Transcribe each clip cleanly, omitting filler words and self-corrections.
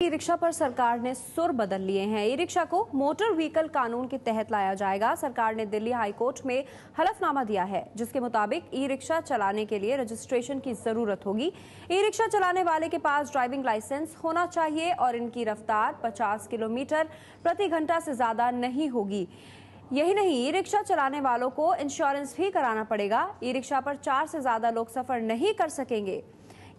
E rickshaw पर सरकार ने सुर बदल लिए हैं। ई रिक्शा को मोटर व्हीकल कानून के तहत लाया जाएगा। सरकार ने दिल्ली हाई कोर्ट में हलफनामा दिया है, जिसके मुताबिक ई रिक्शा चलाने के लिए रजिस्ट्रेशन की जरूरत होगी। ई रिक्शा चलाने वाले के पास ड्राइविंग लाइसेंस होना चाहिए और इनकी रफ्तार 50 किलोमीटर प्रति घंटा से ज्यादा नहीं होगी। यही नहीं, ई रिक्शा चलाने वालों को इंश्योरेंस भी कराना पड़ेगा। ई रिक्शा पर 4 से ज्यादा लोग सफर नहीं कर सकेंगे।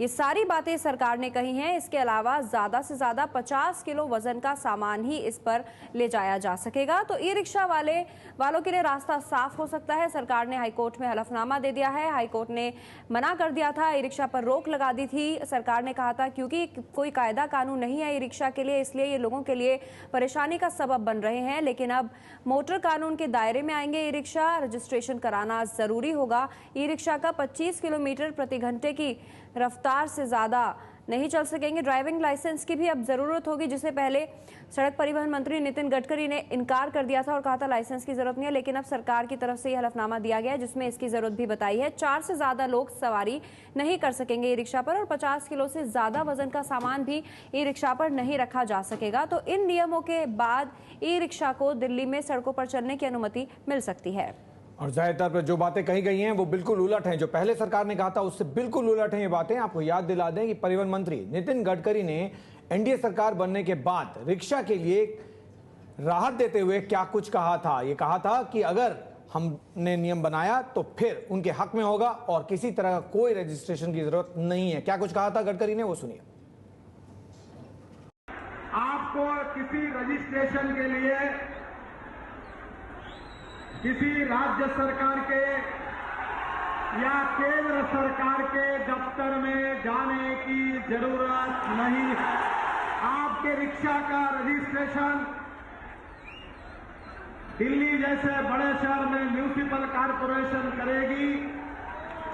ये सारी बातें सरकार ने कही हैं। इसके अलावा ज्यादा से ज्यादा 50 किलो वजन का सामान ही इस पर ले जाया जा सकेगा। तो ई रिक्शा वालों के लिए रास्ता साफ हो सकता है। सरकार ने हाईकोर्ट में हलफनामा दे दिया है। हाईकोर्ट ने मना कर दिया था, ई रिक्शा पर रोक लगा दी थी। सरकार ने कहा था क्योंकि कोई कायदा कानून नहीं है ई रिक्शा के लिए, इसलिए ये लोगों के लिए परेशानी का सबब बन रहे हैं। लेकिन अब मोटर कानून के दायरे में आएंगे ई रिक्शा। रजिस्ट्रेशन कराना जरूरी होगा। ई रिक्शा का 25 किलोमीटर प्रति घंटे की रफ्तार से ज्यादा नहीं चल सकेंगे। ड्राइविंग लाइसेंस की भी अब जरूरत होगी, जिसे पहले सड़क परिवहन मंत्री नितिन गडकरी ने इनकार कर दिया था और कहा था लाइसेंस की जरूरत नहीं है। लेकिन अब सरकार की तरफ से यह हलफनामा दिया गया है, जिसमें इसकी जरूरत भी बताई है। 4 से ज्यादा लोग सवारी नहीं कर सकेंगे ई रिक्शा पर और 50 किलो से ज्यादा वजन का सामान भी ई रिक्शा पर नहीं रखा जा सकेगा। तो इन नियमों के बाद ई रिक्शा को दिल्ली में सड़कों पर चलने की अनुमति मिल सकती है। और ज़्यादातर पर जो बातें कही गई हैं वो बिल्कुल उलट हैं। जो पहले सरकार ने कहा था उससे बिल्कुल उलट हैं ये बातें। आपको याद दिला दें कि परिवहन मंत्री नितिन गडकरी ने एनडीए सरकार बनने के बाद रिक्शा के लिए राहत देते हुए क्या कुछ कहा था। ये कहा था कि अगर हमने नियम बनाया तो फिर उनके हक में होगा और किसी तरह का कोई रजिस्ट्रेशन की जरूरत नहीं है। क्या कुछ कहा था गडकरी ने, वो सुनिए। आपको किसी रजिस्ट्रेशन के लिए किसी राज्य सरकार के या केंद्र सरकार के दफ्तर में जाने की जरूरत नहीं है। आपके रिक्शा का रजिस्ट्रेशन दिल्ली जैसे बड़े शहर में म्यूनिसिपल कॉरपोरेशन करेगी,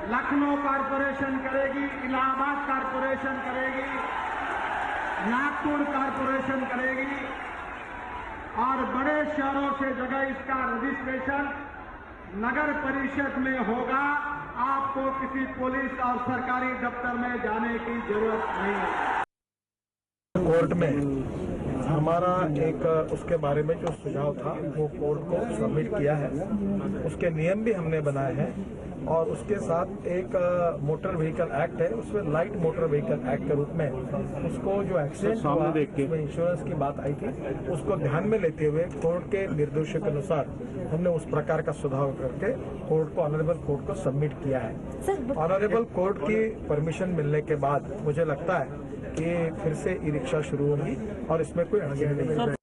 लखनऊ कॉरपोरेशन करेगी, इलाहाबाद कॉरपोरेशन करेगी, नागपुर कॉरपोरेशन करेगी और बड़े शहरों से जगह इसका रजिस्ट्रेशन नगर परिषद में होगा। आपको किसी पुलिस और सरकारी दफ्तर में जाने की जरूरत नहीं है। कोर्ट में हमारा एक उसके बारे में जो सुझाव था वो कोर्ट को सबमिट किया है। उसके नियम भी हमने बनाए हैं और उसके साथ एक मोटर व्हीकल एक्ट है, उसमें लाइट मोटर व्हीकल एक्ट के रूप में उसको जो एक्सीडेंट हुआ उसमें इंश्योरेंस की बात आई थी, उसको ध्यान में लेते हुए कोर्ट के निर्देशों के अनुसार हमने उस प्रकार का सुधार करके कोर्ट को ऑनरेबल कोर्ट को सबमिट किया है। ऑनरेबल कोर्ट की परमिशन मिलने के बाद मुझे लगता है कि फिर से ई रिक्शा शुरू होगी और इसमें कोई अड़चन नहीं है।